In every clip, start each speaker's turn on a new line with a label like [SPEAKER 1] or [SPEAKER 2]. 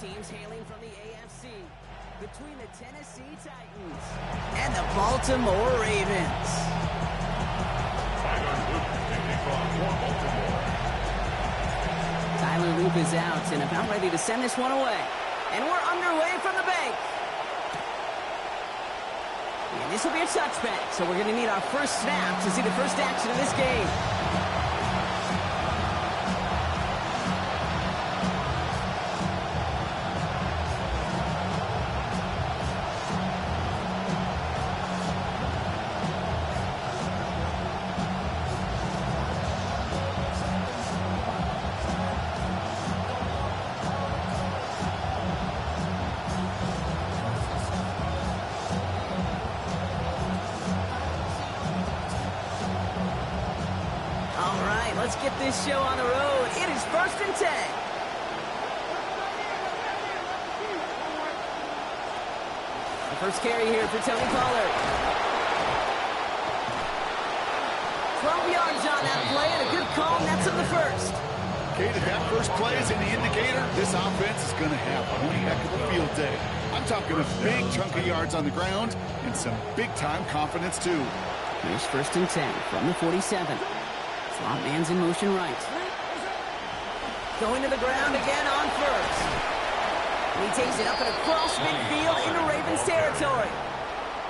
[SPEAKER 1] teams hailing from the AFC. Between the Tennessee Titans and the Baltimore Ravens. Tyler Loop is out and about ready to send this one away. And we're underway from the bank. And this will be a touchback, so we're going to need our first snap to see the first action of this game. Let's get this show on the road. It is 1st and 10. The first carry here for Tony Pollard. 12 yards on that play and a good call, and that's on the first.
[SPEAKER 2] Okay, if that first play is any indicator, this offense is going to have one heck of a field day. I'm talking a big chunk of yards on the ground and some big-time confidence, too.
[SPEAKER 1] Here's 1st and 10 from the 47. Slot man's in motion right. Going to the ground again on first. And he takes it up and across midfield into Ravens territory.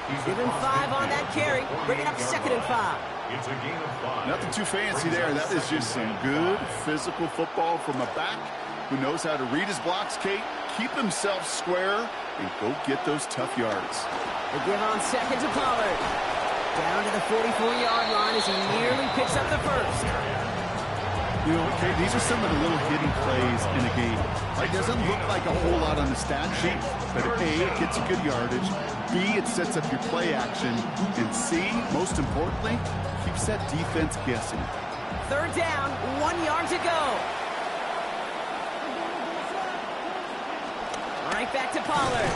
[SPEAKER 1] He's given 5 on that carry, bringing up 2nd and 5.
[SPEAKER 3] It's a gain of 5.
[SPEAKER 2] Nothing too fancy there. That is just some good physical football from a back who knows how to read his blocks, Kate, keep himself square, and go get those tough yards.
[SPEAKER 1] They give on 2nd to Pollard. Down to the 44-yard line as he nearly picks up the first.
[SPEAKER 2] You know, okay, these are some of the little hidden plays in a game. It doesn't look like a whole lot on the stat sheet, but A, it gets you good yardage, B, it sets up your play action, and C, most importantly, keeps that defense guessing.
[SPEAKER 1] 3rd down, 1 yard to go. Right back to Pollard.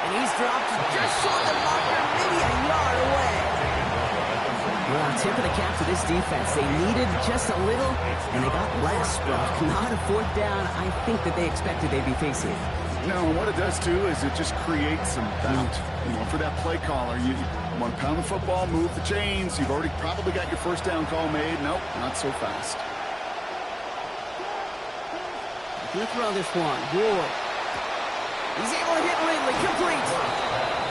[SPEAKER 1] And he's dropped just short of the marker, maybe a yard away. Well, tip of the cap to this defense. They needed just a little, and they got less, but not a 4th down I think that they expected they'd be facing.
[SPEAKER 2] No, what it does, too, is it just creates some doubt. You know, for that play caller, you want to pound the football, move the chains. You've already probably got your 1st down call made. Nope, not so fast.
[SPEAKER 1] Gonna throw this one. Ward. He's able to hit Ridley. Complete.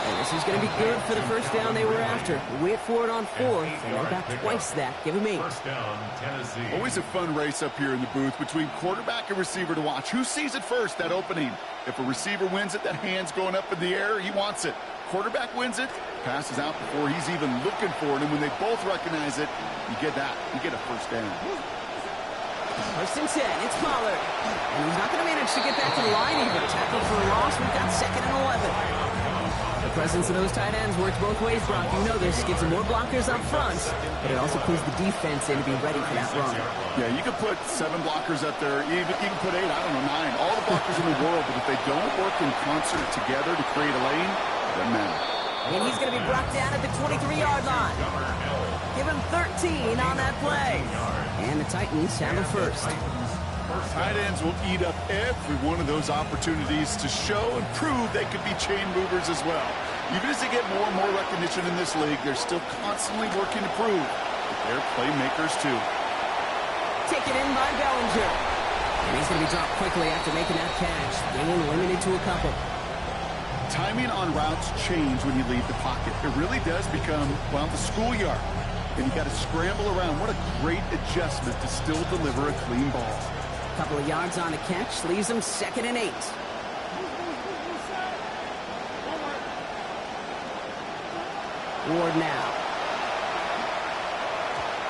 [SPEAKER 1] And this is going to be good for the 1st down they were after. Wait for it on 4th, and they got twice that. Give him 8.
[SPEAKER 3] 1st down, Tennessee.
[SPEAKER 2] Always a fun race up here in the booth between quarterback and receiver to watch. Who sees it first, that opening? If a receiver wins it, that hand's going up in the air, he wants it. Quarterback wins it, passes out before he's even looking for it, and when they both recognize it, you get that. You get a 1st down.
[SPEAKER 1] 1st and 10, it's Pollard. And he's not going to manage to get back to the line even. Tackle for a loss, we've got 2nd and 11. The presence of those tight ends works both ways, Brock. You know this. Gives them more blockers up front, but it also puts the defense in to be ready for that run.
[SPEAKER 2] Yeah, you could put 7 blockers up there. You can put 8, I don't know, 9. All the blockers in the world, but if they don't work in concert together to create a lane, it doesn't matter.
[SPEAKER 1] And he's going to be brought down at the 23-yard line. Give him 13 on that play. And the Titans have a 1st.
[SPEAKER 2] Tight ends will eat up every one of those opportunities to show and prove they could be chain movers as well. Even as they get more and more recognition in this league, they're still constantly working to prove that they're playmakers too.
[SPEAKER 1] Taken in by Bellinger. And he's going to be dropped quickly after making that catch. Being limited to a couple.
[SPEAKER 2] Timing on routes change when you leave the pocket. It really does become, well, the schoolyard. And you got to scramble around. What a great adjustment to still deliver a clean ball.
[SPEAKER 1] Couple of yards on the catch, leaves them 2nd and 8. Ward now.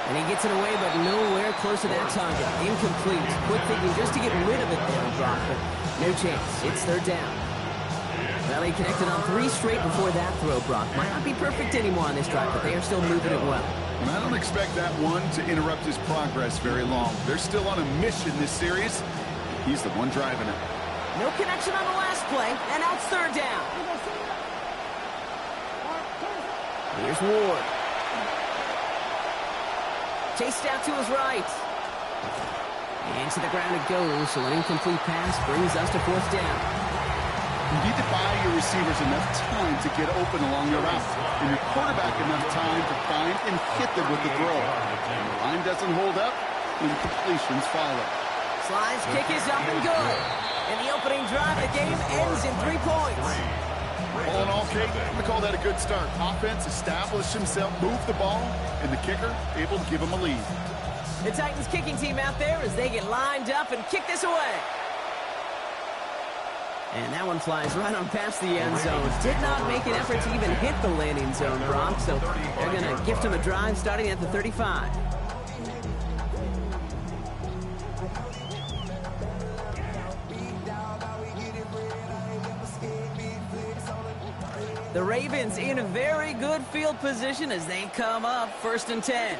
[SPEAKER 1] And he gets it away, but nowhere close to that target. Incomplete. Quick thinking just to get rid of it there, Brock, but no chance. It's 3rd down. Well, he connected on 3 straight before that throw, Brock. Might not be perfect anymore on this drive, but they are still moving it well.
[SPEAKER 2] And I don't expect that one to interrupt his progress very long. They're still on a mission this series. He's the one driving it.
[SPEAKER 1] No connection on the last play, and now it's 3rd down. Here's Ward. Chased out to his right. And to the ground it goes, so an incomplete pass brings us to 4th down.
[SPEAKER 2] You need to buy your receivers enough time to get open along your route, and your quarterback enough time to find and hit them with the throw. When the line doesn't hold up, incompletions follow.
[SPEAKER 1] Sly's kick is up and good. And the opening drive of the game ends in 3 points.
[SPEAKER 2] All in all, Kate, I'm going to call that a good start. Offense established himself, moved the ball, and the kicker able to give him a lead.
[SPEAKER 1] The Titans kicking team out there as they get lined up and kick this away. And that one flies right on past the end zone. Did not make an effort to even hit the landing zone, Brock. So they're going to gift him a drive starting at the 35. The Ravens in a very good field position as they come up 1st and 10.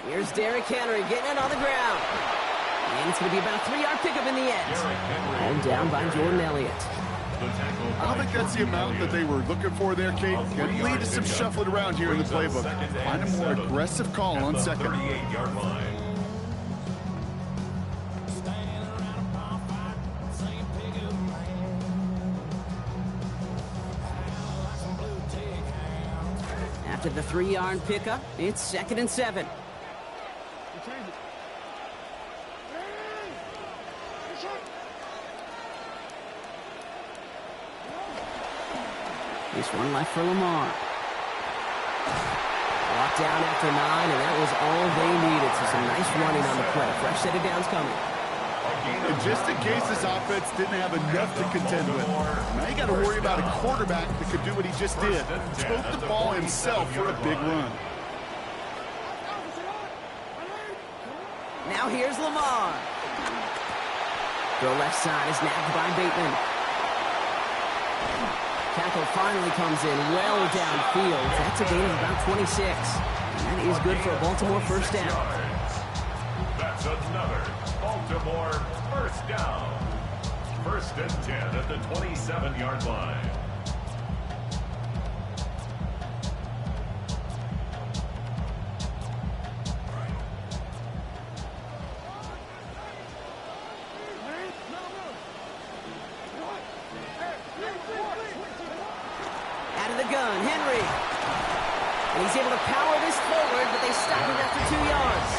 [SPEAKER 1] Here's Derrick Henry getting it on the ground. And it's going to be about a 3-yard pickup in the end. And down by Jordan Elliott.
[SPEAKER 2] I don't think that's the amount that they were looking for there, Kate. Can lead to some shuffling around here in the playbook. Find a more aggressive call on second.
[SPEAKER 3] 38-yard line.
[SPEAKER 1] After the 3-yard pickup, it's 2nd and 7. Just one left for Lamar. Brought down after 9, and that was all they needed. So some nice running on the play. Fresh set of downs coming.
[SPEAKER 2] And just in case this offense didn't have enough to contend with, now you got to worry about a quarterback that could do what he just did. Tote the ball himself for a big run.
[SPEAKER 1] Now here's Lamar. The left side is nabbed by Bateman. Tackle finally comes in well downfield. That's a gain of about 26. And that is good for a Baltimore first down.
[SPEAKER 3] That's another Baltimore first down. 1st and 10 at the 27-yard line.
[SPEAKER 1] Out of the gun, Henry. And he's able to power this forward, but they stop him after 2 yards.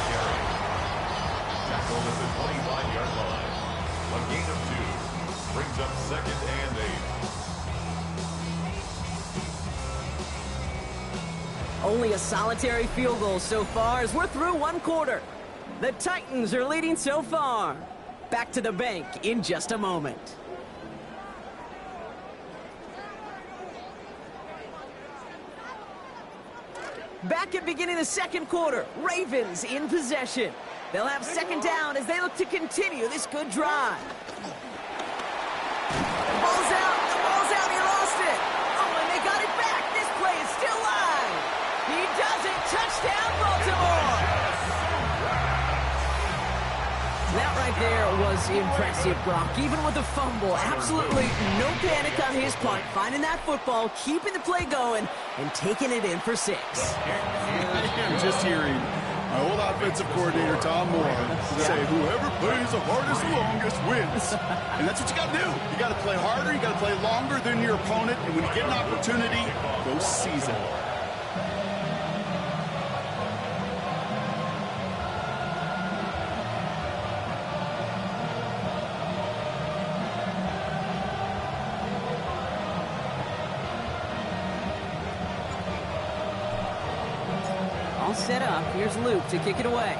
[SPEAKER 3] Tackle at the 25-yard line. A gain of 2. Brings up 2nd and 8.
[SPEAKER 1] Only a solitary field goal so far as we're through 1 quarter. The Titans are leading so far. Back to the bank in just a moment. Back at beginning of the 2nd quarter, Ravens in possession. They'll have 2nd down as they look to continue this good drive. The ball's out, he lost it. Oh, and they got it back. This play is still live. He does it, touchdown Baltimore. That right there was impressive, Brock. Even with the fumble, absolutely no panic on his part. Finding that football, keeping the play going, and taking it in for 6.
[SPEAKER 2] I'm just hearing my old offensive coordinator, Tom Moore, say, whoever plays the hardest longest wins. And that's what you got to do. You got to play harder, you got to play longer than your opponent, and when you get an opportunity, go seize it.
[SPEAKER 1] All set up. Here's Luke to kick it away.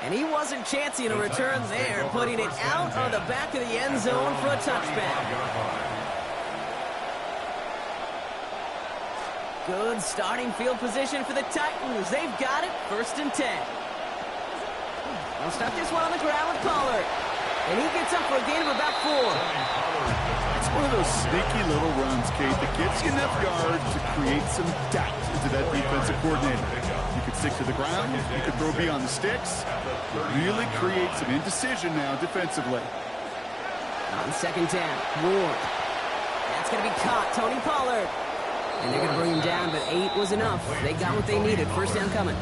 [SPEAKER 1] And he wasn't chancing a return there, putting it out of the back of the end zone for a touchback. Good starting field position for the Titans. They've got it, 1st and 10. They'll start this one on the ground with Pollard. And he gets up for a gain of about 4.
[SPEAKER 2] It's one of those sneaky little runs, Kate, that gets you enough yards to create some doubt into that defensive coordinator. You could stick to the ground. He can throw beyond the sticks. Really create some indecision now defensively.
[SPEAKER 1] On second down, Ward. That's going to be caught. Tony Pollard. And they're going to bring him down, but 8 was enough. They got what they needed. First down coming.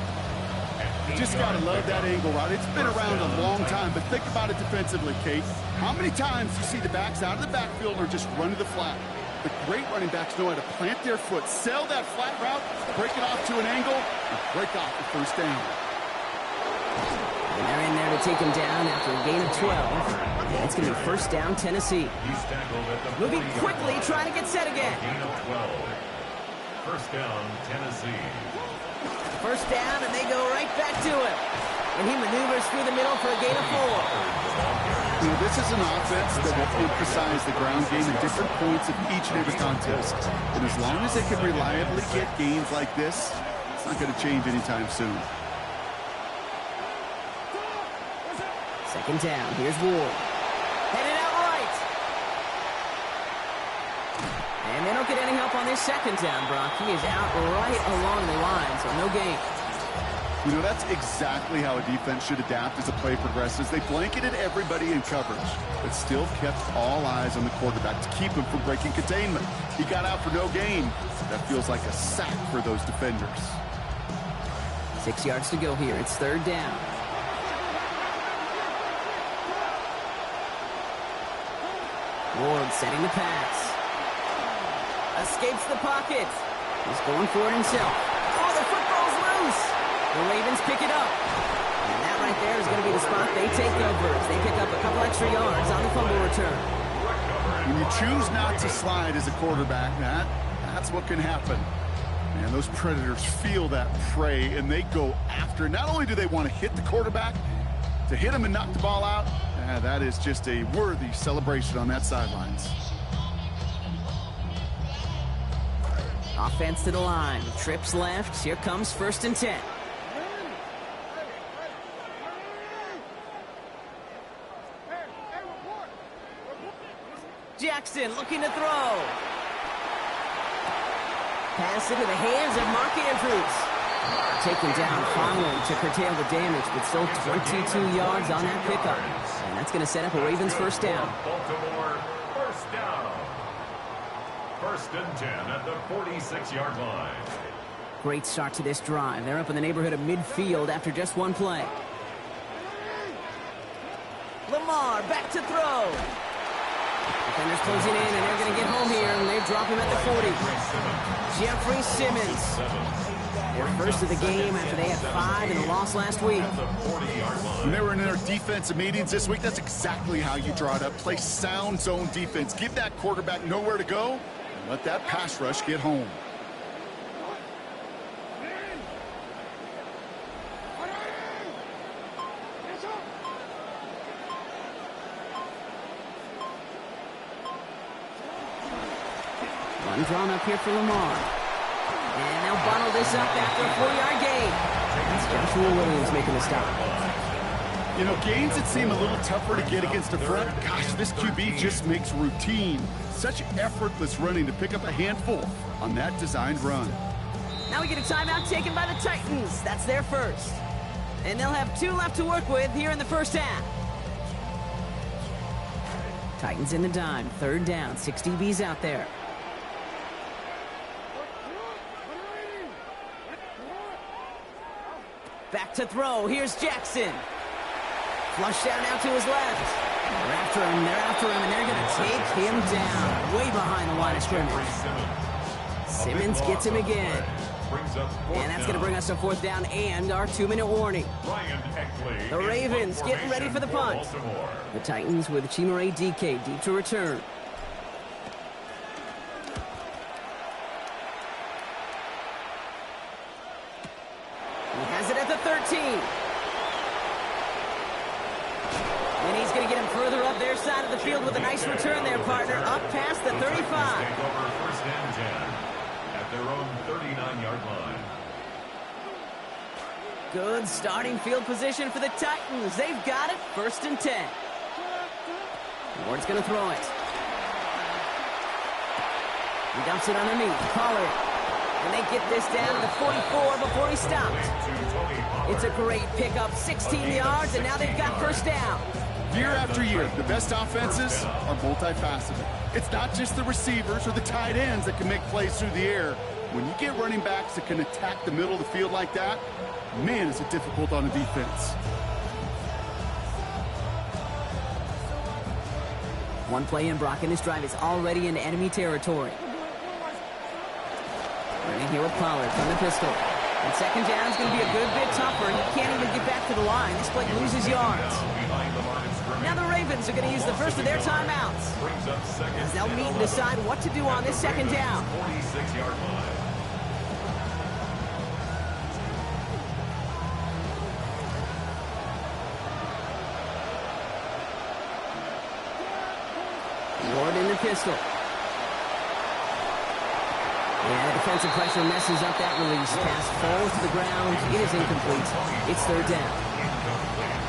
[SPEAKER 2] You just got to love that angle route. It's been around a long time, but think about it defensively, Kate. How many times do you see the backs out of the backfield or just run to the flat? The great running backs know how to plant their foot, sell that flat route, break it off to an angle, and break off the first down.
[SPEAKER 1] And they're in there to take him down after a gain of 12. And it's going to be first down, Tennessee. Moving quickly, trying to get set again.
[SPEAKER 3] Gain of 12. First down, Tennessee.
[SPEAKER 1] First down, and they go right back to him. And he maneuvers through the middle for a gain of 4.
[SPEAKER 2] You know, this is an offense that will emphasize the ground game at different points of each and every contest. And as long as they can reliably get gains like this, it's not going to change anytime soon.
[SPEAKER 1] Second down, here's Ward. Headed out right. And they don't get any help on this second down, Brock. He is out right along the line, so no gain.
[SPEAKER 2] You know, that's exactly how a defense should adapt as a play progresses. They blanketed everybody in coverage, but still kept all eyes on the quarterback to keep him from breaking containment. He got out for no gain. That feels like a sack for those defenders.
[SPEAKER 1] 6 yards to go here. It's third down. Ward setting the pass. Escapes the pocket. He's going for it himself. Oh, the football's loose. The Ravens pick it up. And that right there is going to be the spot they take over as they pick up a couple extra yards on the fumble return.
[SPEAKER 2] When you choose not to slide as a quarterback, that's what can happen. Man, those Predators feel that prey, and they go after. Not only do they want to hit the quarterback, to hit him and knock the ball out, that is just a worthy celebration on that sidelines.
[SPEAKER 1] Offense to the line. Trips left. Here comes first and 10. Jackson looking to throw. Pass into the hands of Mark Andrews. Taken down finally to curtail the damage, but still 22 yards on that pickup. And that's going to set up a Ravens first down.
[SPEAKER 3] Baltimore, first down. First and 10 at the 46-yard line.
[SPEAKER 1] Great start to this drive. They're up in the neighborhood of midfield after just one play. Lamar back to throw. Defenders closing in, and they're going to get home here, and they drop him at the 40. Jeffrey Simmons. Their first of the game after they had 5 in the loss last week.
[SPEAKER 2] When they were in their defensive meetings this week, that's exactly how you draw it up. Play sound zone defense. Give that quarterback nowhere to go, and let that pass rush get home.
[SPEAKER 1] One drawn up here for Lamar. And they'll bundle this up after a 4-yard gain. That's Joshua Williams making the stop.
[SPEAKER 2] You know, gains that seem a little tougher to get against the front, gosh, this QB just makes routine. Such effortless running to pick up a handful on that designed run.
[SPEAKER 1] Now we get a timeout taken by the Titans. That's their first. And they'll have 2 left to work with here in the first half. Titans in the dime. Third down. 6 DBs out there. Back to throw. Here's Jackson. Flush down now to his left. They're after him, and they're going to take him down. Way behind the line of scrimmage. Simmons gets him again. And that's going to bring us to fourth down and our 2-minute warning. The Ravens getting ready for the punt. The Titans with Chimere DK deep to return. He has it at the 13. And he's going to get him further up their side of the field with a nice return there, partner. Up past the 35.
[SPEAKER 3] First and 10 at their own 39-yard line.
[SPEAKER 1] Good starting field position for the Titans. They've got it. First and 10. Ward's going to throw it. He dumps it underneath. Pollard. And they get this down to the 44 before he stopped. It's a great pickup, 16 yards, and now they've got first down.
[SPEAKER 2] Year after year, the best offenses are multifaceted. It's not just the receivers or the tight ends that can make plays through the air. When you get running backs that can attack the middle of the field like that, man, is it difficult on the defense.
[SPEAKER 1] One play in, Brock, and this drive is already in enemy territory. Running here with Pollard from the pistol. And second down is going to be a good bit tougher. He can't even get back to the line. This play loses yards. Now the Ravens are going to use the first of their timeouts, as they'll meet and decide what to do on this second down.
[SPEAKER 3] 46-yard line.
[SPEAKER 1] Ward in the pistol. Yeah, the defensive pressure messes up that release. Pass falls to the ground. It is incomplete. It's third down.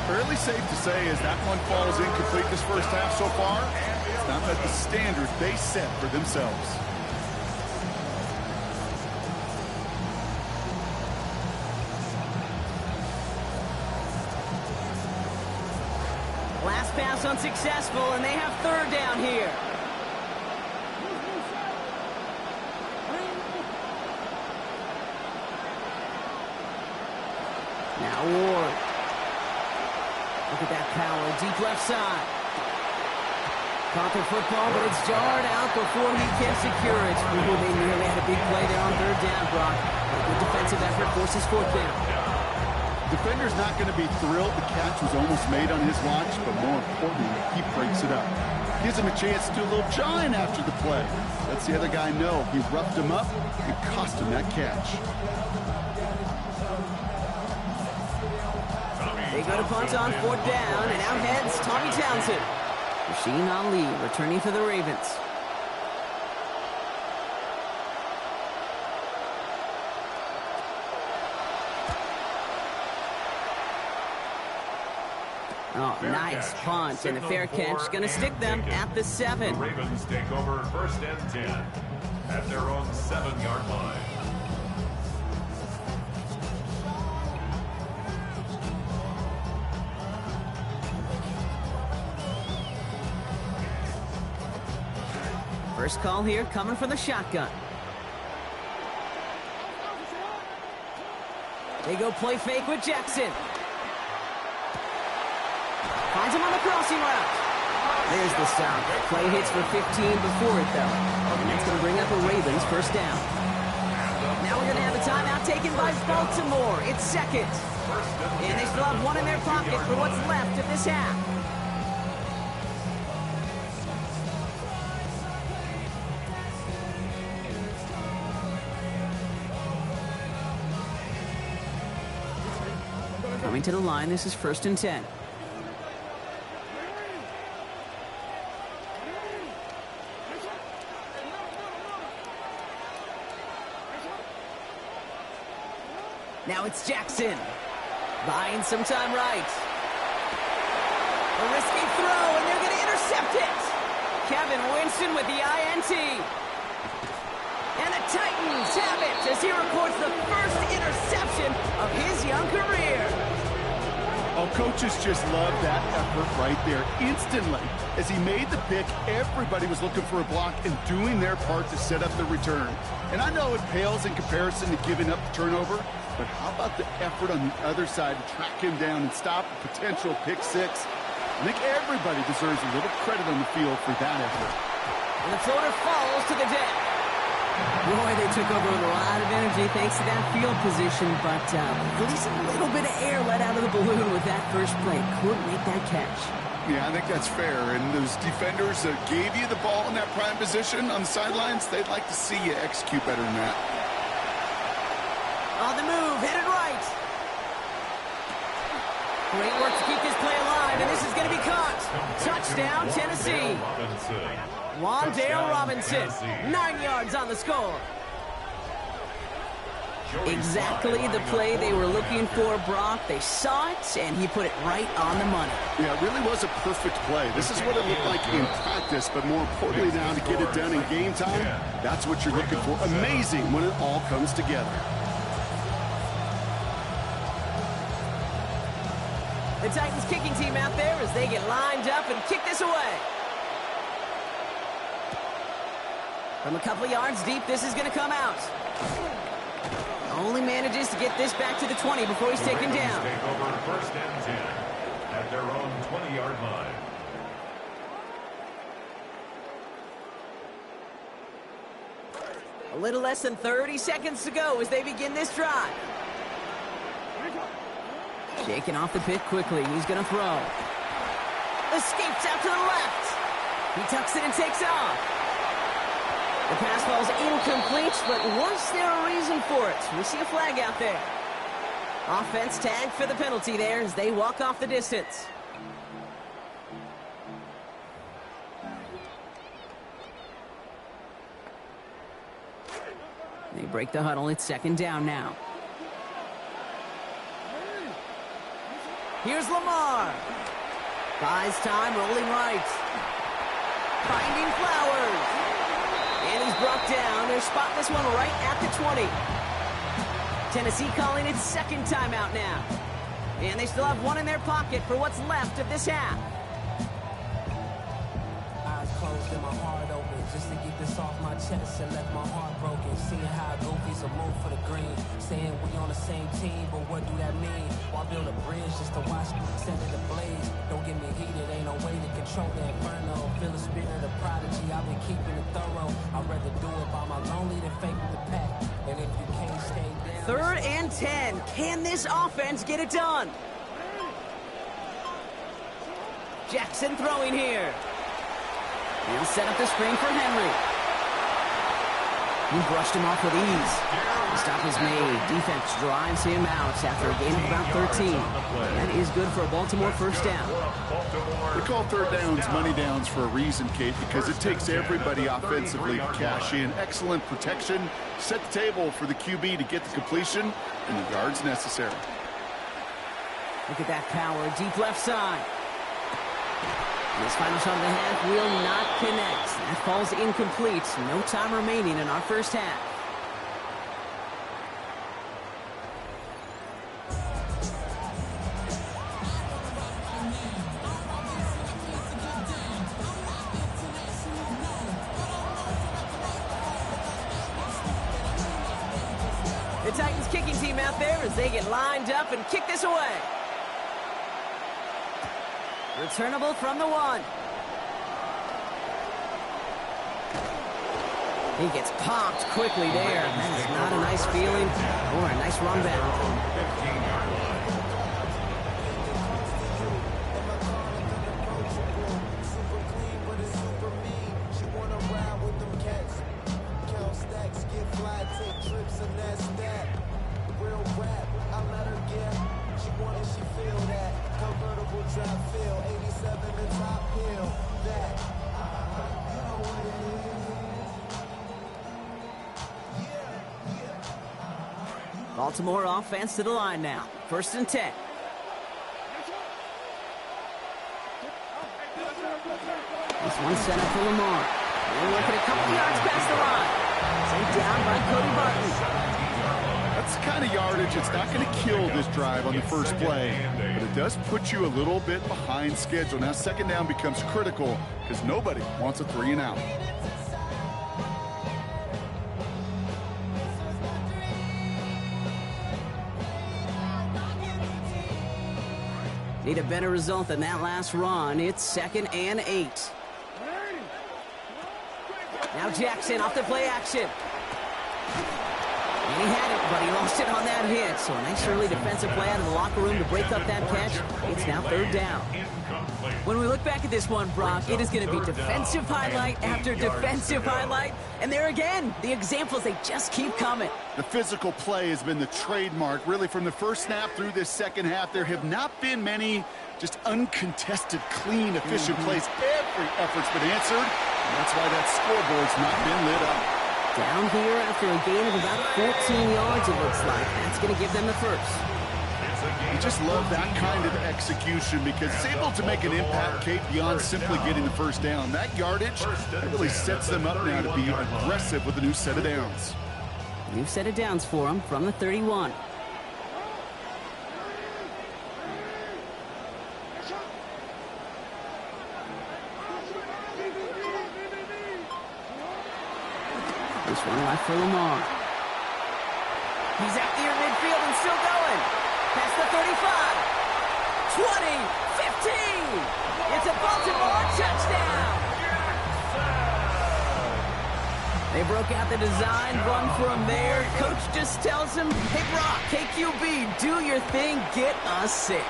[SPEAKER 2] Fairly safe to say as that one falls incomplete this first half so far, it's not met the standard they set for themselves.
[SPEAKER 1] Last pass unsuccessful, and they have third down here. Now Ward. Look at that power, deep left side. Caught the football, but it's jarred out before he can secure it. Ooh, they nearly had a big play there on third down, Brock. A good defensive effort forces fourth down.
[SPEAKER 2] Defender's not going to be thrilled the catch was almost made on his watch, but more importantly, he breaks it up. Gives him a chance to do a little jawing after the play. Lets the other guy know he roughed him up and cost him that catch.
[SPEAKER 1] They go to punt on fourth down, and out heads Tommy Townsend. Rasheen Ali returning for the Ravens. Oh, nice punt, and a fair catch. Going to stick them at the 7.
[SPEAKER 3] The Ravens take over first and 10 at their own 7-yard line.
[SPEAKER 1] First call here coming from the shotgun. They go play fake with Jackson. Finds him on the crossing route. There's the stop. Play hits for 15 before it, though. And that's going to bring up a Ravens first down. Now we're going to have a timeout taken by Baltimore. It's second. And they still have one in their pocket for what's left of this half. Coming to the line, this is first and 10. Now it's Jackson. Buying some time right. A risky throw, and they're going to intercept it. Kevin Winston with the INT. And the Titans have it as he records the first interception of his young career.
[SPEAKER 2] Oh, coaches just love that effort right there. Instantly, as he made the pick, everybody was looking for a block and doing their part to set up the return. And I know it pales in comparison to giving up the turnover, but how about the effort on the other side to track him down and stop a potential pick six? I think everybody deserves a little credit on the field for that effort.
[SPEAKER 1] And the floater falls to the deck. Boy, they took over with a lot of energy thanks to that field position, but at least a little bit of air let out of the balloon with that first play. Couldn't make that catch.
[SPEAKER 2] Yeah, I think that's fair. And those defenders that gave you the ball in that prime position on the sidelines, they'd like to see you execute better than that.
[SPEAKER 1] On the move, headed right. Great work to keep this play alive, and this is going to be caught. Touchdown, Tennessee. Wan'Dale Robinson, 9 yards on the score. Exactly the play they were looking for, Brock. They saw it, and he put it right on the money.
[SPEAKER 2] Yeah, it really was a perfect play. This is what it looked like in practice, but more importantly now to get it done in game time, that's what you're looking for. Amazing when it all comes together.
[SPEAKER 1] The Titans kicking team out there as they get lined up and kick this away. From a couple of yards deep, this is going to come out. Only manages to get this back to the 20 before he's taken down.
[SPEAKER 3] Take over first and 10 at their own 20-yard line.
[SPEAKER 1] A little less than 30 seconds to go as they begin this drive. Shaking off the pit quickly. He's going to throw. Escapes out to the left. He tucks it and takes off. The pass falls incomplete, but was there a reason for it? We see a flag out there. Offense tagged for the penalty there as they walk off the distance. They break the huddle. It's second down now. Here's Lamar. Buys time, rolling right. Finding Flowers. And he's brought down. They're spotting this one right at the 20. Tennessee calling its second timeout now. And they still have one in their pocket for what's left of this half.
[SPEAKER 4] Eyes closed and my heart open just to get this off my chest and left my heart broken. Seeing how goofies will move for the green. Saying we on the same team, but what do that mean? Why build a bridge just to watch me send it ablaze? Don't get me heated, ain't no way to control the inferno. Feel the spirit of prodigy, I've been keeping it thorough. I'd rather do it by my lonely than fake with the pack. And if you can't stay down...
[SPEAKER 1] Third and 10. Can this offense get it done? Jackson throwing here. He'll set up the screen for Henry. He brushed him off with ease. The stop is made. Defense drives him out after a gain of about 13. That is good for a Baltimore first down.
[SPEAKER 2] We call third downs money downs for a reason, Kate, because it takes everybody offensively to cash in. Excellent protection. Set the table for the QB to get the completion and the yards necessary.
[SPEAKER 1] Look at that power. Deep left side. This final shot of the half will not connect. That falls incomplete. No time remaining in our first half. The Titans kicking team out there as they get lined up and kick this away. Returnable from the 1. He gets popped quickly there. That is not a nice feeling or a nice run back.
[SPEAKER 3] 15-yard line.
[SPEAKER 5] Super clean, but it's super mean. She wanna ride with them cats. Count stacks, get fly, take trips, and that's that. Real rap, I let her get. She want it, she feel that. Convertible drive feel, 87 the top hill. That, you know what it is.
[SPEAKER 1] Baltimore offense to the line now. First and 10. This one set up for Lamar. They're looking a couple yards past the line. Sent down by Cody Barton.
[SPEAKER 2] That's the kind of yardage. It's not going to kill this drive on the first play, but it does put you a little bit behind schedule. Now second down becomes critical because nobody wants a 3 and out.
[SPEAKER 1] Need a better result than that last run. It's second and 8. Now Jackson off the play action. And he had it, but he lost it on that hit. So a nice early defensive play out of the locker room to break up that catch. It's now third down. When we look back at this one, Brock, it is going to be defensive highlight after defensive highlight. And there again, the examples, they just keep coming.
[SPEAKER 2] The physical play has been the trademark, really, from the first snap through this second half. There have not been many just uncontested, clean, efficient plays. Every effort's been answered, and that's why that scoreboard's not been lit up.
[SPEAKER 1] Down here after a gain of about 14 yards, it looks like. That's going to give them the first.
[SPEAKER 2] You just love that kind of execution because it's able to make an impact, Kate, beyond simply getting the first down. That yardage really sets them up now to be aggressive with a new set of downs.
[SPEAKER 1] New set of downs for them from the 31. This one left for Lamar. He's out near midfield and still going. Past the 35. 20. 15. It's a Baltimore touchdown. They broke out the design run from there. Coach just tells him, hey, Brock, KQB, do your thing, get us 6.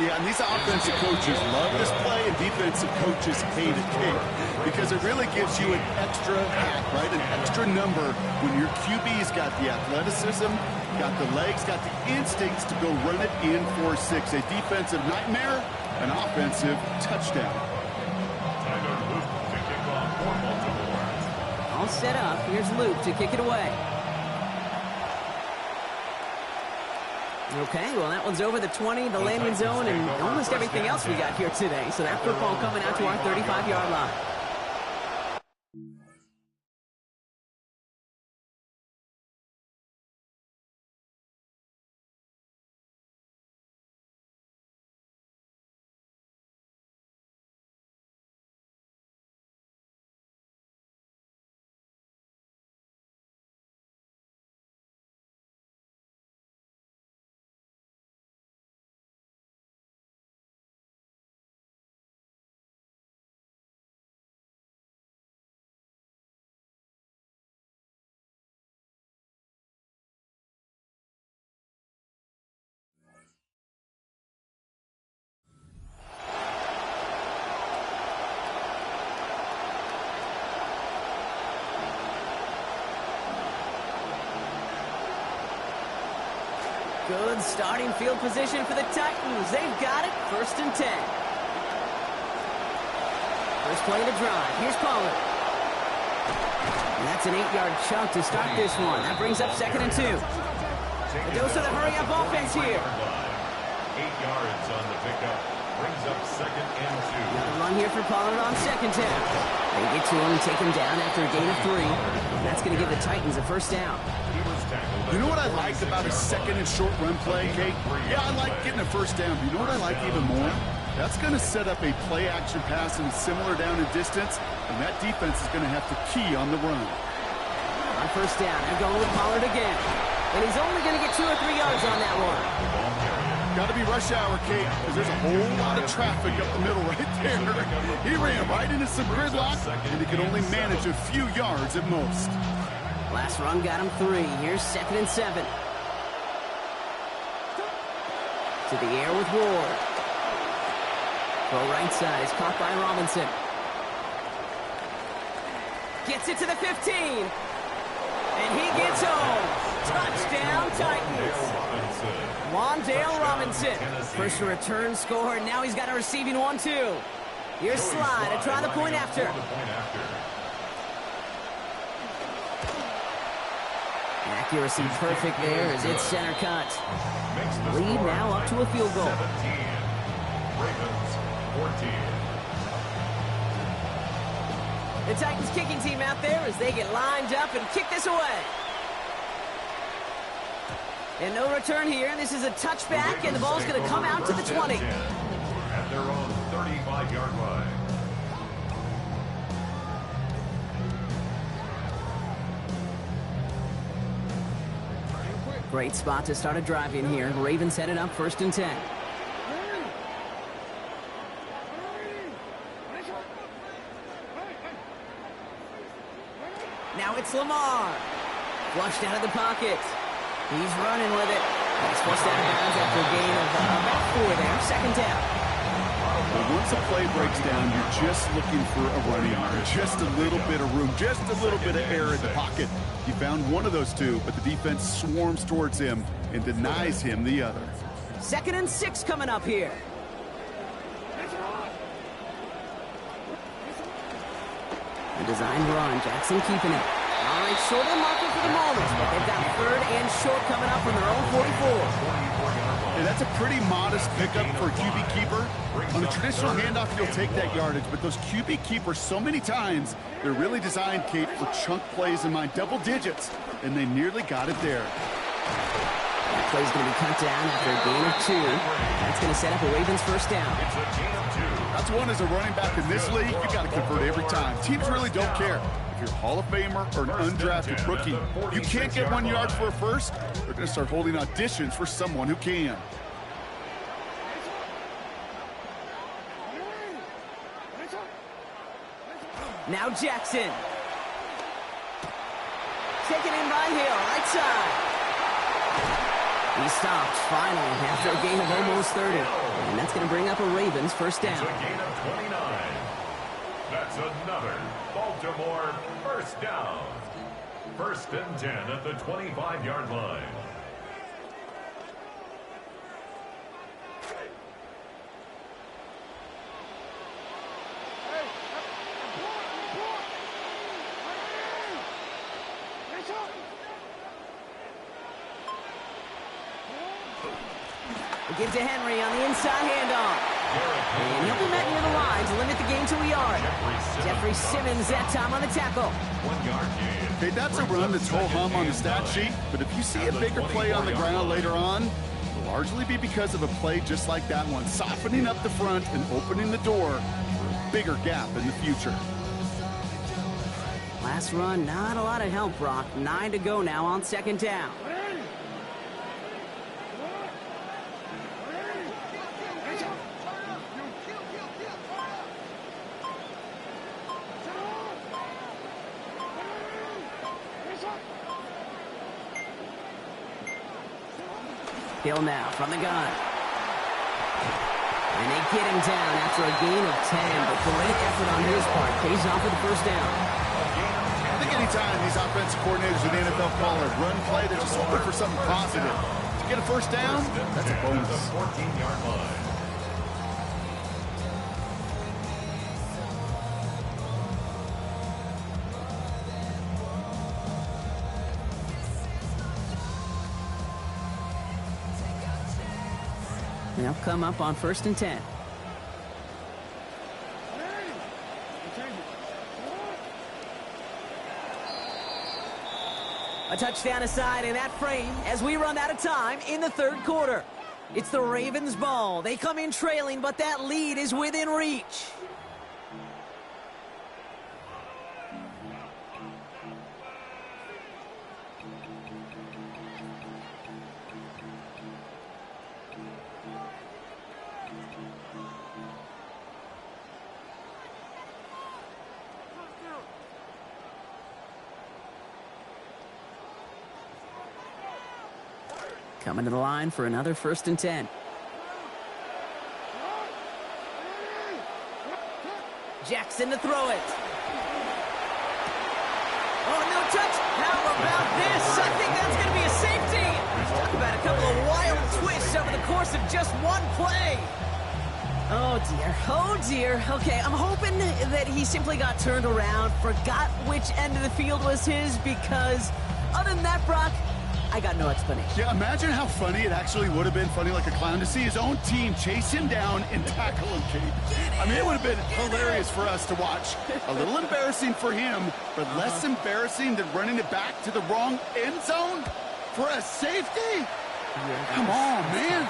[SPEAKER 2] Yeah, and these offensive coaches love this play, and defensive coaches hate it, Kate, because it really gives you an extra hat, right, an extra number when your QB's got the athleticism, got the legs, got the instincts to go run it in for 6. A defensive nightmare, an offensive touchdown.
[SPEAKER 1] All set up. Here's Luke to kick it away. Okay, well, that one's over the 20, the landing zone, and almost everything else we got here today. So that football coming out to our 35-yard line. Good starting field position for the Titans. They've got it. 1st and 10. First play of the drive. Here's Pollard. And that's an 8-yard chunk to start this one. That brings up 2nd and 2. A dose of the hurry-up offense here.
[SPEAKER 3] 8 yards on the pickup. Brings up 2nd and 2.
[SPEAKER 1] Another run here for Pollard on 2nd down. They get to him and take him down after a gain of 3. That's going to give the Titans a first down.
[SPEAKER 2] You know what I like about a 2nd and short run play, Kate? Yeah, I like getting a first down. But you know what I like even more? That's going to set up a play-action pass and similar down in distance, and that defense is going to have to key on the run.
[SPEAKER 1] On 1st down, they're going with Pollard again. And he's only going to get 2 or 3 yards on that one.
[SPEAKER 2] Got to be rush hour, Kate, because there's a whole lot of traffic up the middle right there. He ran right into some gridlock, and he could only manage a few yards at most.
[SPEAKER 1] Last run got him 3. Here's 2nd and 7. To the air with Ward. Throw right side is caught by Robinson. Gets it to the 15. And he gets home. Touchdown, Titans. Wandale Robinson. First return score, and now he's got a receiving one, too. Here's Slide to try the point after. Accuracy perfect there as it's center cut. Lead now up to a field goal.
[SPEAKER 3] 17. Ravens 14.
[SPEAKER 1] The Titans kicking team out there as they get lined up and kick this away. And no return here. This is a touchback, and the ball's going to come out to the 20.
[SPEAKER 3] At their own 35-yard line.
[SPEAKER 1] Great spot to start a drive in here. Ravens headed up 1st and 10. Now it's Lamar. Flushed out of the pocket. He's running with it. He's flushed out of bounds after a gain of about 4 there. 2nd down.
[SPEAKER 2] Well, once a play breaks down, you're just looking for a running arm. Just a little bit of room, just a little bit of air in the pocket. You found one of those two, but the defense swarms towards him and denies him the other.
[SPEAKER 1] 2nd and 6 coming up here. The design run. Jackson keeping it. On Well, it's short of the marker for the moment, but they've got third and short coming up from their own 44.
[SPEAKER 2] Yeah, that's a pretty modest pickup for a QB keeper. On a traditional handoff, you'll take that yardage, but those QB keepers, so many times, they're really designed, Kate, for chunk plays in mind, double digits, and they nearly got it there.
[SPEAKER 1] That play's going to be cut down after a gain of 2. That's going to set up a Ravens first down.
[SPEAKER 3] It's a gain of 2.
[SPEAKER 2] That's one as a running back in this league, you got to convert every time. Teams really don't care. If you're a Hall of Famer or an undrafted rookie, you can't get 1 yard for a first, they're going to start holding auditions for someone who can.
[SPEAKER 1] Now Jackson. Taken in by Hill, right side. He stopped, finally, after a gain of almost 30. And that's going to bring up a Ravens first down.
[SPEAKER 3] It's a gain of 29. That's another Baltimore first down. First and 10 at the 25-yard line.
[SPEAKER 1] Give to Henry on the inside handoff. And he'll be met near the line to limit the gain to a yard. Jeffrey Simmons that time on the tackle.
[SPEAKER 3] 1 yard gain.
[SPEAKER 2] Okay, that's a run that's ho-hum on the stat sheet, but if you see a bigger play on the ground later on, it'll largely be because of a play just like that one, softening up the front and opening the door for a bigger gap in the future.
[SPEAKER 1] Last run, not a lot of help, Brock. 9 to go now on second down. Hill now from the gun. And they get him down after a gain of 10, but great effort on his part. Pays off with the first down.
[SPEAKER 2] I think anytime these offensive coordinators in the NFL call a run play, they're just hoping for something positive. To get a first down, that's a bonus.
[SPEAKER 3] The 14-yard line.
[SPEAKER 1] They'll come up on first and 10. A touchdown aside in that frame as we run out of time in the third quarter. It's the Ravens' ball. They come in trailing, but that lead is within reach. Coming to the line for another first and 10. Jackson to throw it. Oh, no touch. How about this? I think that's going to be a safety. Talk about a couple of wild twists over the course of just one play. Oh, dear. Oh, dear. Okay, I'm hoping that he simply got turned around, forgot which end of the field was his, because other than that, Brock, I got no explanation.
[SPEAKER 2] Yeah, imagine how funny it actually would have been, funny like a clown, to see his own team chase him down and tackle him, Kate. I mean, it would have been hilarious for us to watch. A little embarrassing for him, but less embarrassing than running it back to the wrong end zone for a safety? Come on, man.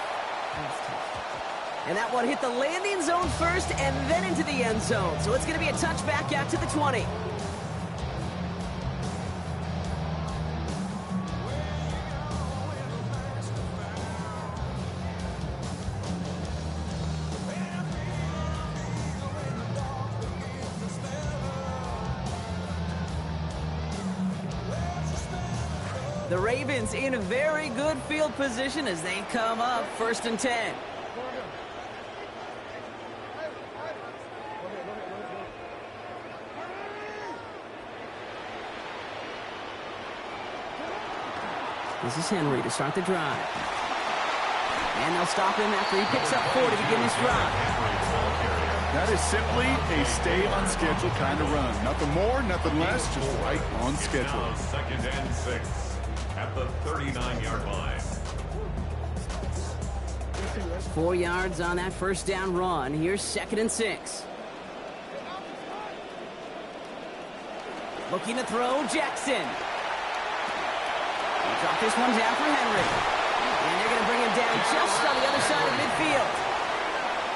[SPEAKER 1] And that one hit the landing zone first and then into the end zone. So it's going to be a touchback out to the 20. The Ravens in a very good field position as they come up first and 10. This is Henry to start the drive. And they'll stop him after he picks up 4 to begin this drive.
[SPEAKER 2] That is simply a stay on schedule kind of run. Nothing more, nothing less, just right on schedule.
[SPEAKER 3] Now 2nd and 6 at the 39-yard line.
[SPEAKER 1] 4 yards on that first down run. Here's 2nd and 6. Looking to throw, Jackson. He'll drop this one down for Henry. And they're going to bring him down just on the other side of midfield.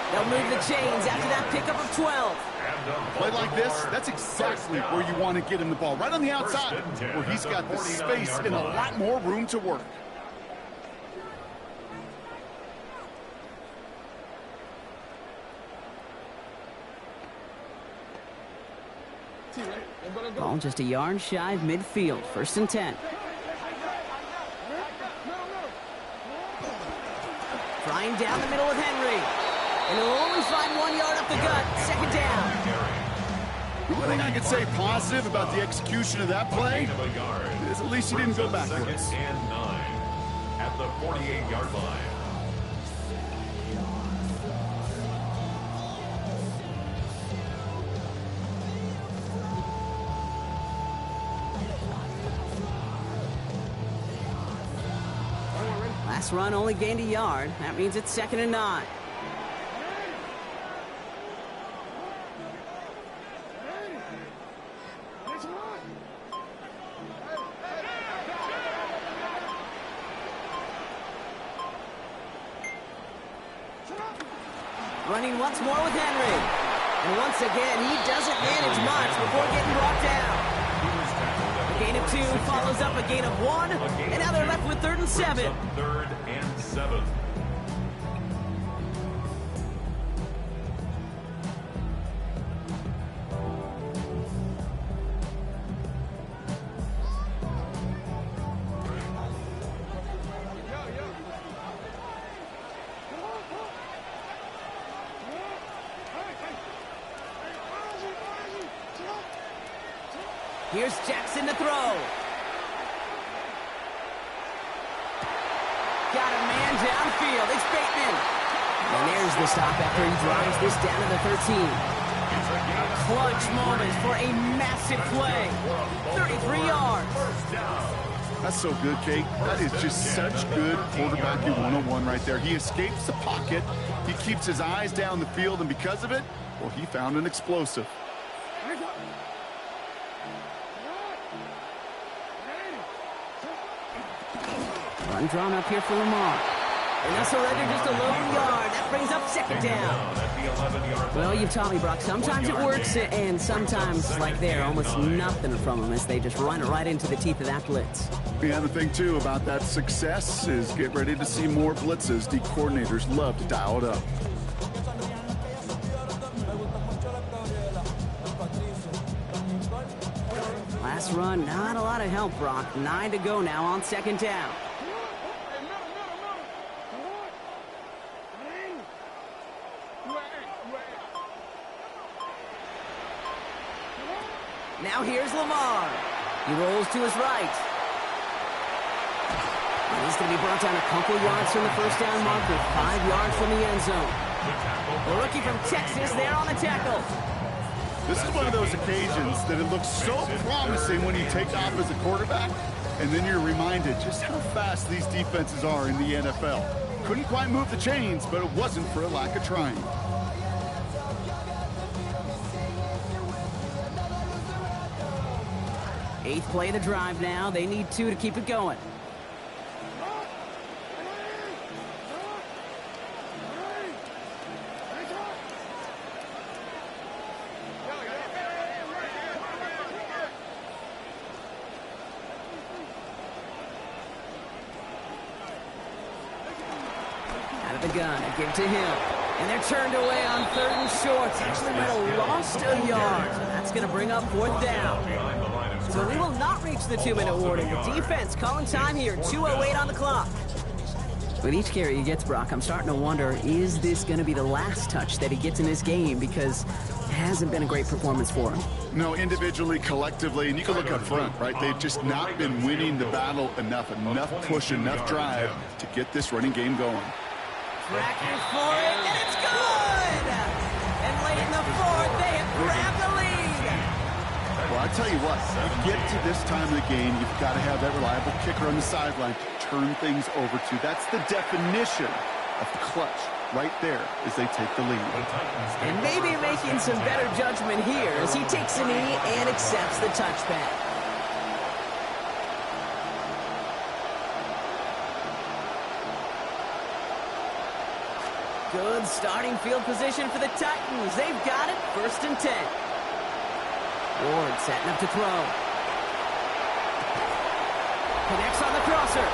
[SPEAKER 1] They'll move the chains after that pickup of 12.
[SPEAKER 2] Play like this, that's exactly where you want to get him the ball. Right on the outside, where he's got the space and a lot more room to work.
[SPEAKER 1] Ball just a yard shy of midfield. 1st and 10. Flying down the middle with Henry. And he'll only find 1 yard up the gut. 2nd down.
[SPEAKER 2] The one thing I could say positive about the execution of that play is at least he didn't go backwards.
[SPEAKER 3] 2nd and 9 at the 48-yard line.
[SPEAKER 1] Last run only gained a yard. That means it's 2nd and 9. Running once more with Henry. And once again, he doesn't manage much before getting brought down. A gain of 2 follows up a gain of 1. And now they're left with 3rd and 7.
[SPEAKER 3] 3rd and 7.
[SPEAKER 1] Here's Jackson to throw. Got a man downfield. It's Bateman. And there's the stop after he drives this down to the 13. A clutch moment for a massive play. 33 yards.
[SPEAKER 2] That's so good, Kate. That is just such good quarterbacking 101 right there. He escapes the pocket. He keeps his eyes down the field, and because of it, well, he found an explosive.
[SPEAKER 1] Run drawn up here for Lamar. And they'll surrender just a lone yard. That brings up 2nd down. Well, you've taught me, Brock. Sometimes it works, and sometimes, like there, almost nothing from them as they just run it right into the teeth of that blitz.
[SPEAKER 2] Yeah, the thing, too, about that success is get ready to see more blitzes. The coordinators love to dial it up.
[SPEAKER 1] Last run, not a lot of help, Brock. 9 to go now on 2nd down. Now here's Lamar. He rolls to his right. And he's going to be brought down a couple yards from the first down marker, 5 yards from the end zone. The rookie from Texas there on the tackle.
[SPEAKER 2] This is one of those occasions that it looks so promising when you take off as a quarterback, and then you're reminded just how fast these defenses are in the NFL. Couldn't quite move the chains, but it wasn't for a lack of trying.
[SPEAKER 1] Eighth play of the drive now. They need 2 to keep it going. Out of the gun, give to him. And they're turned away on 3rd and short. Actually might have lost a yard. So that's going to bring up 4th down. So we will not reach the 2-minute warning. The defense calling time here. 2:08 on the clock. With each carry he gets, Brock, I'm starting to wonder, is this going to be the last touch that he gets in this game? Because it hasn't been a great performance for him.
[SPEAKER 2] No, individually, collectively, and you can look up front, right? They've just not been winning the battle enough push, enough drive to get this running game going.
[SPEAKER 1] Tracking for it, and it's good! And late in the
[SPEAKER 2] tell you what, you get to this time of the game, you've got to have that reliable kicker on the sideline to turn things over to. That's the definition of the clutch right there as they take the lead.
[SPEAKER 1] And maybe making some better judgment here as he takes a knee and accepts the touchback. Good starting field position for the Titans. They've got it, 1st and 10. Ward setting up to throw. Connects on the crosser.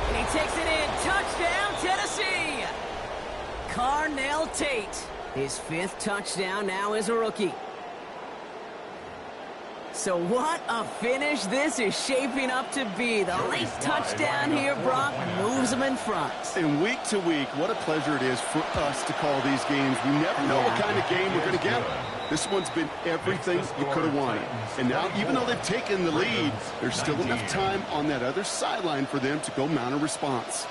[SPEAKER 1] And he takes it in. Touchdown, Tennessee! Carnell Tate. His 5th touchdown now as a rookie. So what a finish this is shaping up to be. The late touchdown here, Brock, moves them in front.
[SPEAKER 2] And week to week, what a pleasure it is for us to call these games. We never know what kind of game we're going to get. This one's been everything you could have wanted. And now, even though they've taken the lead, there's still enough time on that other sideline for them to go mount a response.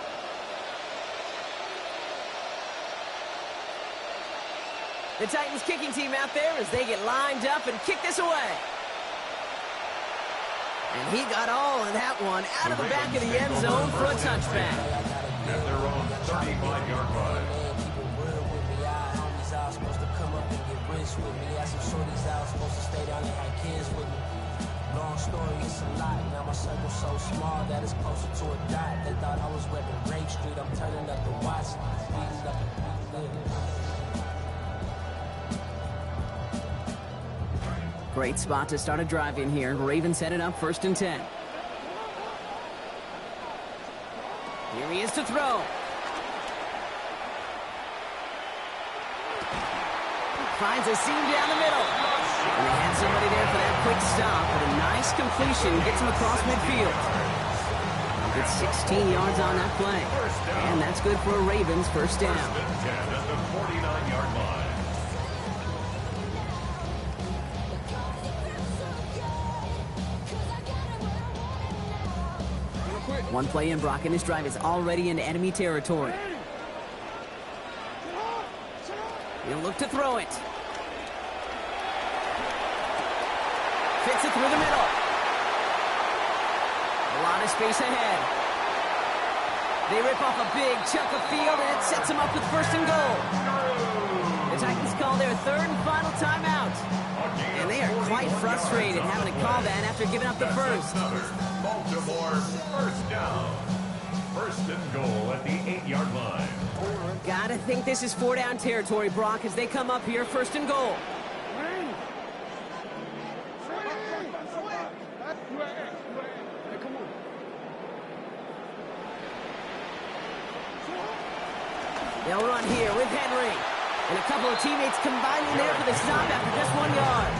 [SPEAKER 1] The Titans kicking team out there as they get lined up and kick this away. And he got all of that one out of the back of the end zone for a touchback.
[SPEAKER 3] At their own 35-yard line.
[SPEAKER 4] Keep it real with me. Homies out supposed to come up and get rich with me. Had some shorties out supposed to stay down and have kids with me. Long story, it's a lot. Now my circle's so small that it's closer to a dot. They thought I was repping Rape Street. I'm turning up the watch. Speeding up the
[SPEAKER 1] Great spot to start a drive in here. Ravens set it up 1st and 10. Here he is to throw. Finds a seam down the middle. And they had somebody there for that quick stop, but a nice completion gets him across midfield. Good 16 yards on that play. And that's good for a Ravens 1st down.
[SPEAKER 3] 1st and 10 at the 49-yard line.
[SPEAKER 1] One play in, Brock, and his drive is already in enemy territory. He'll look to throw it. Fits it through the middle. A lot of space ahead. They rip off a big chunk of field, and it sets them up with 1st and goal. The Titans call their 3rd and final timeout. And they are quite frustrated having to call that after giving up the first.
[SPEAKER 3] Baltimore 1st down. 1st and goal at the 8-yard line.
[SPEAKER 1] Gotta think this is 4-down territory, Brock, as they come up here 1st and goal. They'll run here with Henry. And a couple of teammates combining there for the stop after just 1 yard.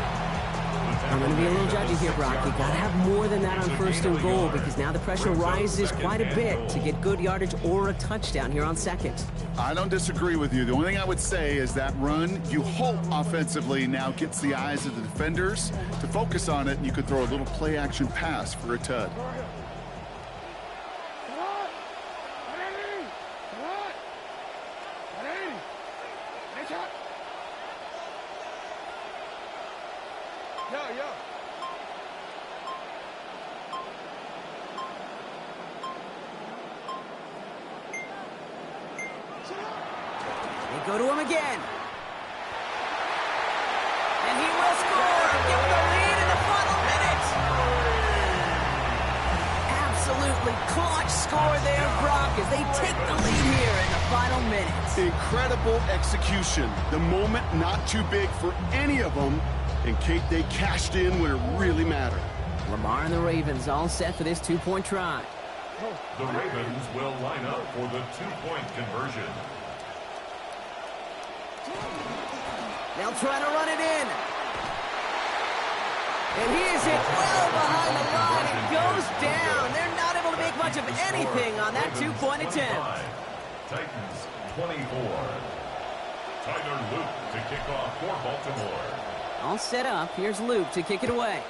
[SPEAKER 1] I'm going to be a little judgy here, Brock. You got to have more than that on 1st and goal because now the pressure rises quite a bit to get good yardage or a touchdown here on 2nd.
[SPEAKER 2] I don't disagree with you. The only thing I would say is that run, you hope offensively now gets the eyes of the defenders to focus on it, and you could throw a little play-action pass for a tud.
[SPEAKER 1] They go to him again. And he will score and give them the lead in the final minute. Absolutely clutch score there, Brock, as they take the lead here in the final minute.
[SPEAKER 2] Incredible execution. The moment not too big for any of them. And Kate, they cashed in when it really mattered.
[SPEAKER 1] Lamar and the Ravens all set for this 2-point try.
[SPEAKER 3] The Ravens will line up for the 2-point conversion.
[SPEAKER 1] They'll try to run it in. And he is hit well behind the line. It goes down. They're not able to make much of anything on that 2-point attempt.
[SPEAKER 3] Titans 24. Tyler Luke to kick off for Baltimore.
[SPEAKER 1] All set up. Here's Luke to kick it away.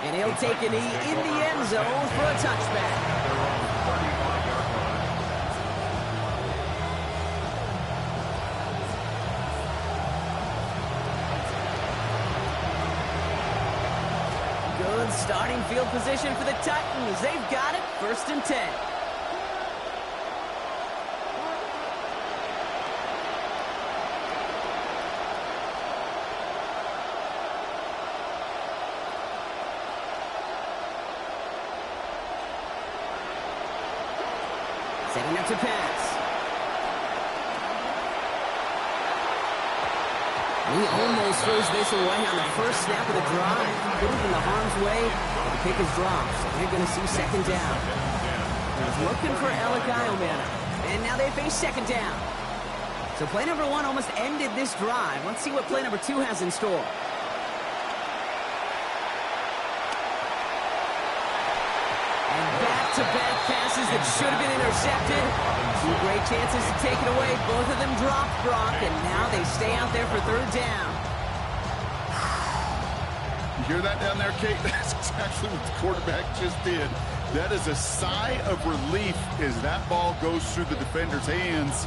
[SPEAKER 1] And he'll take a knee in the end zone for a touchback. Good starting field position for the Titans. They've got it, 1st and 10. Setting up to pass. He almost throws this away on the first snap of the drive. Put it in the harm's way, but the pick is dropped, so they're going to see 2nd down. He's looking for Elikayomana, and now they face 2nd down. So play number 1 almost ended this drive. Let's see what play number 2 has in store. And back-to-back passes that should have been intercepted. 2 great chances to take it away. Both of them dropped, Brock, and now they stay out there for 3rd down.
[SPEAKER 2] You hear that down there, Kate? That's exactly what the quarterback just did. That is a sigh of relief as that ball goes through the defender's hands.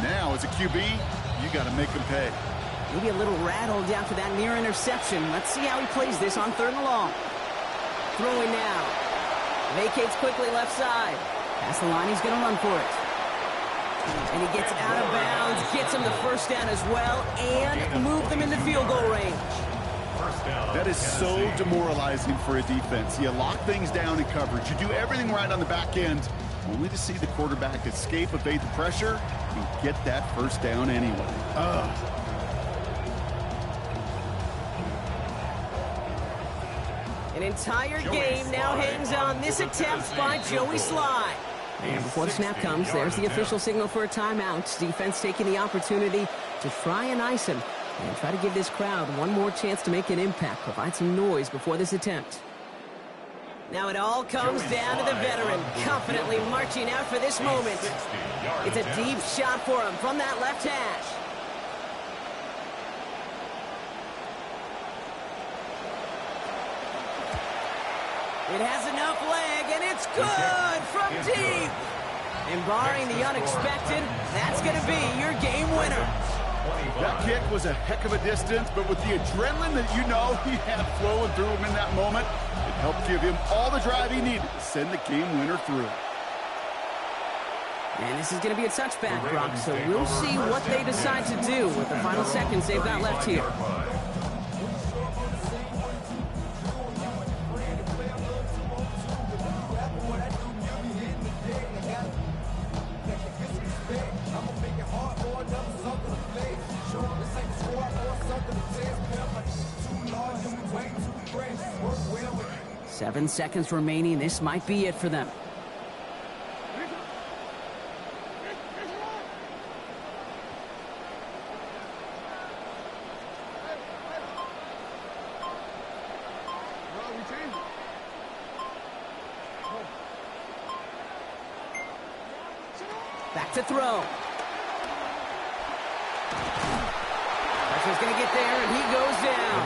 [SPEAKER 2] Now, as a QB, you got to make him pay.
[SPEAKER 1] Maybe a little rattled after that near interception. Let's see how he plays this on 3rd and long. Throwing now. Vacates quickly left side. Past the line, he's going to run for it. And he gets out of bounds, gets him the 1st down as well, and move them into field goal range.
[SPEAKER 2] That is so demoralizing for a defense. You lock things down in coverage. You do everything right on the back end, only to see the quarterback escape, evade the pressure, and get that 1st down anyway.
[SPEAKER 1] An entire game now hangs on this attempt by Joey Sly. And before the snap comes, there's the official signal for a timeout. Defense taking the opportunity to try and ice him and try to give this crowd one more chance to make an impact, provide some noise before this attempt. Now it all comes down to the veteran, confidently marching out for this moment. It's a deep shot for him from that left hash. It has enough leg, and it's good from deep. And barring the unexpected, that's going to be your game winner.
[SPEAKER 2] That kick was a heck of a distance, but with the adrenaline that you know he had flowing through him in that moment, it helped give him all the drive he needed to send the game winner through.
[SPEAKER 1] And this is going to be a touchback, Brock, so we'll see what they decide to do with the final seconds they've got left here. Seven seconds remaining. This might be it for them. Back to throw. Pressure's going to get there, and he goes down.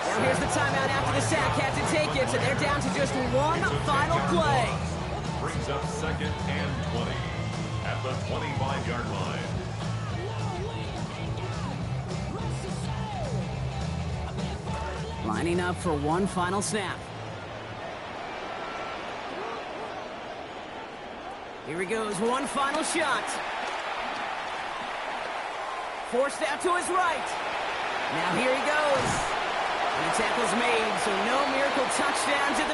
[SPEAKER 1] Now here's the timeout after the sack. Had to take it, so they're down to just one final play.
[SPEAKER 3] Brings up 2nd and 20 at the 25-yard line.
[SPEAKER 1] Lining up for one final snap. Here he goes, one final shot. Forced out to his right. Now here he goes. And the tackle's made, so no miracle touchdown to the